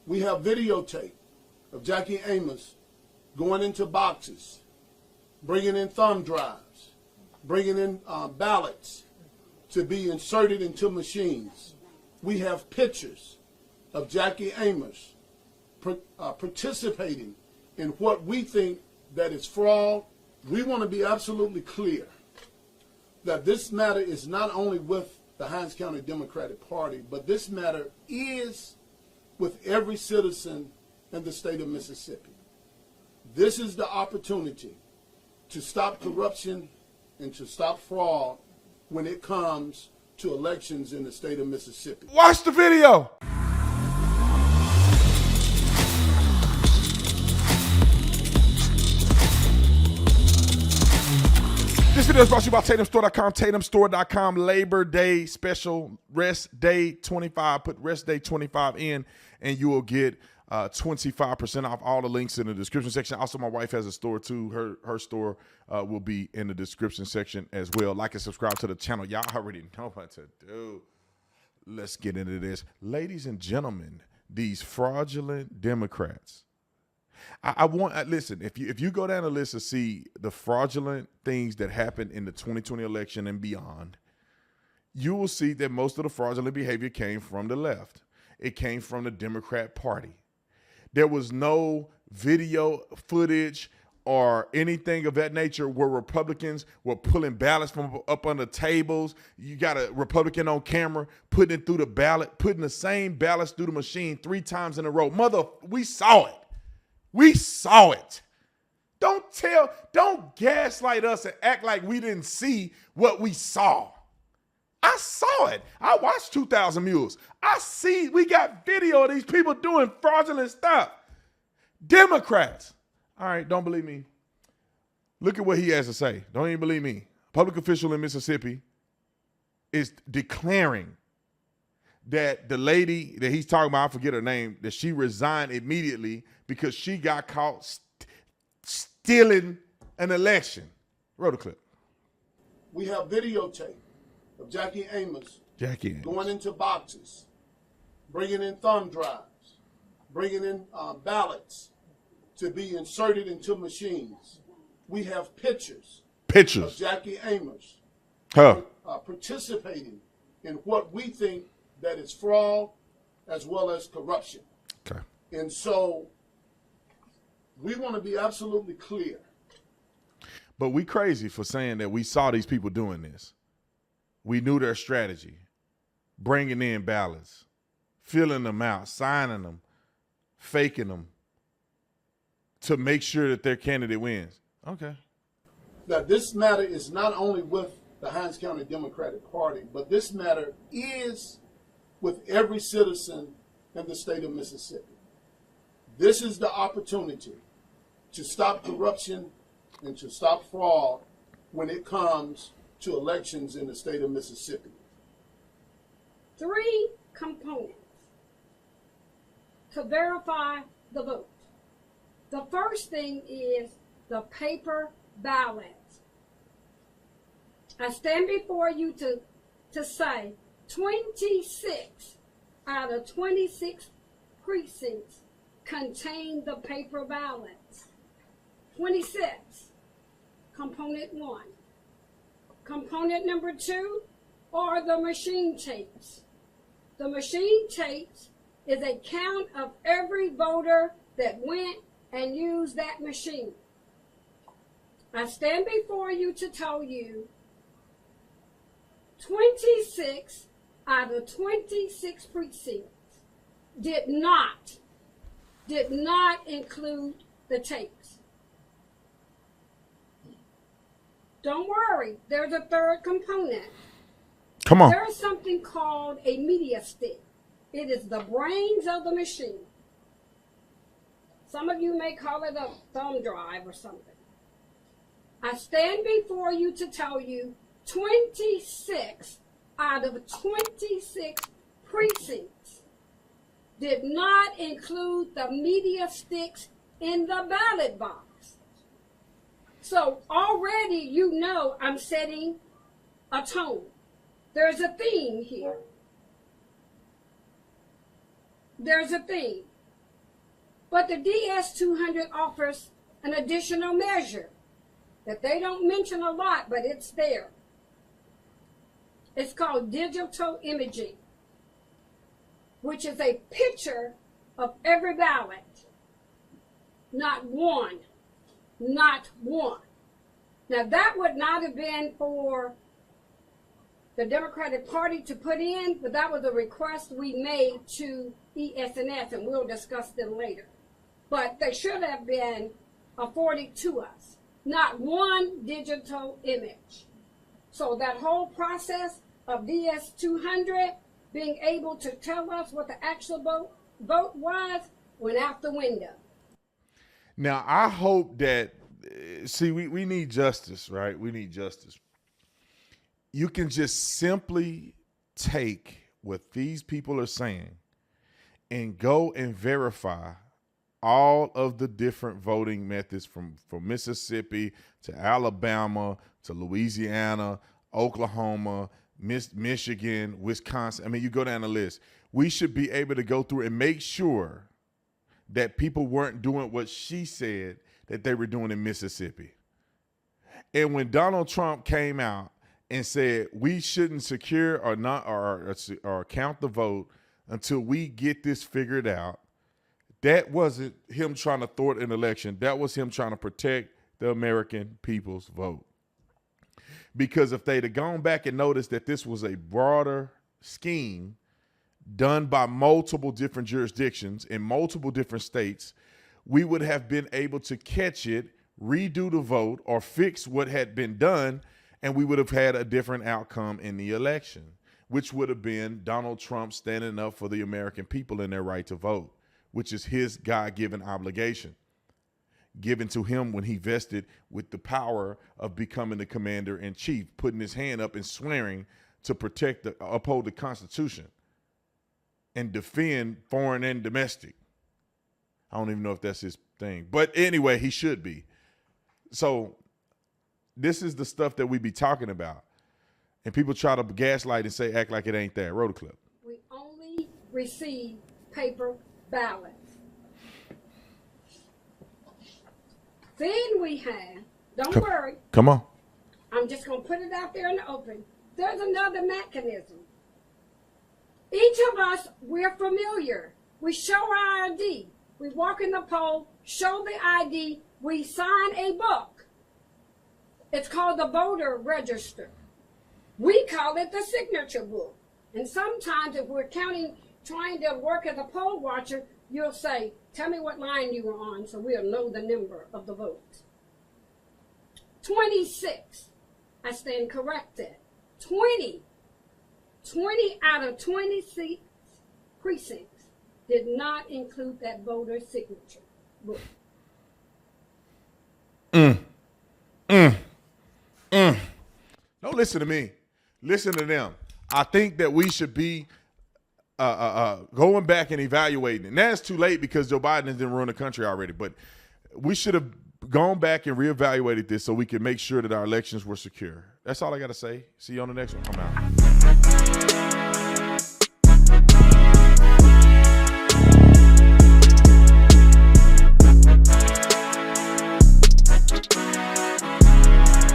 We have videotape of Jackie Amos going into boxes, bringing in thumb drives, bringing in ballots to be inserted into machines. We have pictures of Jackie Amos participating in what we think that is fraud. We want to be absolutely clear that this matter is not only with the Hinds County Democratic Party, but this matter is with every citizen in the state of Mississippi. This is the opportunity to stop corruption and to stop fraud when it comes to elections in the state of Mississippi. Watch the video. This video is brought to you by TatumStore.com. TatumStore.com Labor Day special, Rest Day 25. Put Rest Day 25 in and you will get 25% off. All the links in the description section. Also, my wife has a store too. Her store will be in the description section as well. Like and subscribe to the channel. Y'all already know what to do. Let's get into this. Ladies and gentlemen, these fraudulent Democrats. Listen, if you go down the list to see the fraudulent things that happened in the 2020 election and beyond, you will see that most of the fraudulent behavior came from the left. It came from the Democrat Party. There was no video footage or anything of that nature where Republicans were pulling ballots from up under tables. You got a Republican on camera putting it through the ballot, putting the same ballots through the machine 3 times in a row. We saw it. We saw it. Don't gaslight us and act like we didn't see what we saw. I saw it. I watched 2,000 Mules. We got video of these people doing fraudulent stuff. Democrats. All right, don't believe me. Look at what he has to say. Don't even believe me. A public official in Mississippi is declaring that the lady that he's talking about, I forget her name, that she resigned immediately because she got caught stealing an election. Roll the clip. We have videotape of Jackie Amos going into boxes, bringing in thumb drives, bringing in ballots to be inserted into machines. We have pictures of Jackie Amos participating in what we think that is fraud as well as corruption. Okay. And so we want to be absolutely clear. But we crazy for saying that we saw these people doing this. We knew their strategy, bringing in ballots, filling them out, signing them, faking them to make sure that their candidate wins. Okay. Now, this matter is not only with the Hinds County Democratic Party, but this matter is with every citizen in the state of Mississippi. This is the opportunity to stop corruption and to stop fraud when it comes to elections in the state of Mississippi. 3 components to verify the vote. The first thing is the paper ballot. I stand before you to say 26 out of 26 precincts contain the paper ballots. 26. Component 1. Component number 2 are the machine tapes. The machine tapes is a count of every voter that went and used that machine. I stand before you to tell you 26 out of 26 precincts did not include the tapes. Don't worry, there's a third component. Come on. There's something called a media stick. It is the brains of the machine. Some of you may call it a thumb drive or something. I stand before you to tell you 26 out of 26 precincts did not include the media sticks in the ballot box. So already you know I'm setting a tone. There's a theme here. There's a theme. But the DS-200 offers an additional measure that they don't mention a lot, but it's there. It's called digital imaging, which is a picture of every ballot. Not one. Not one. Now, that would not have been for the Democratic Party to put in, but that was a request we made to ES&S, and we'll discuss them later. But they should have been afforded to us. Not one digital image. So that whole process of DS-200 being able to tell us what the actual vote was went out the window. Now, I hope that, see, we need justice, right? We need justice. You can just simply take what these people are saying and go and verify all of the different voting methods from Mississippi to Alabama to Louisiana, Oklahoma, Michigan, Wisconsin. I mean, you go down the list. We should be able to go through and make sure that people weren't doing what she said that they were doing in Mississippi. And when Donald Trump came out and said we shouldn't secure or not or count the vote until we get this figured out, that wasn't him trying to thwart an election. That was him trying to protect the American people's vote. Because if they'd have gone back and noticed that this was a broader scheme done by multiple different jurisdictions in multiple different states, we would have been able to catch it, redo the vote, or fix what had been done, and we would have had a different outcome in the election, which would have been Donald Trump standing up for the American people and their right to vote, which is his God-given obligation, given to him when he vested with the power of becoming the commander-in-chief, putting his hand up and swearing to uphold the Constitution and defend foreign and domestic. I don't even know if that's his thing. But anyway, he should be. So this is the stuff that we be talking about. And people try to gaslight and say, act like it ain't there. Roll the clip. We only receive paper ballots. Then we have, don't worry, Come on. I'm just going to put it out there in the open. There's another mechanism. Each of us, we're familiar. We show our ID. We walk in the poll, show the ID, we sign a book. It's called the voter register. We call it the signature book. And sometimes if we're trying to work as a poll watcher, you'll say, tell me what line you were on so we'll know the number of the votes. 26. I stand corrected. 20 out of 26 precincts did not include that voter signature book. Don't listen to me. Listen to them. I think that we should be going back and evaluating. And that's too late because Joe Biden didn't run the country already. But we should have gone back and reevaluated this so we can make sure that our elections were secure. That's all I got to say. See you on the next one. I'm out.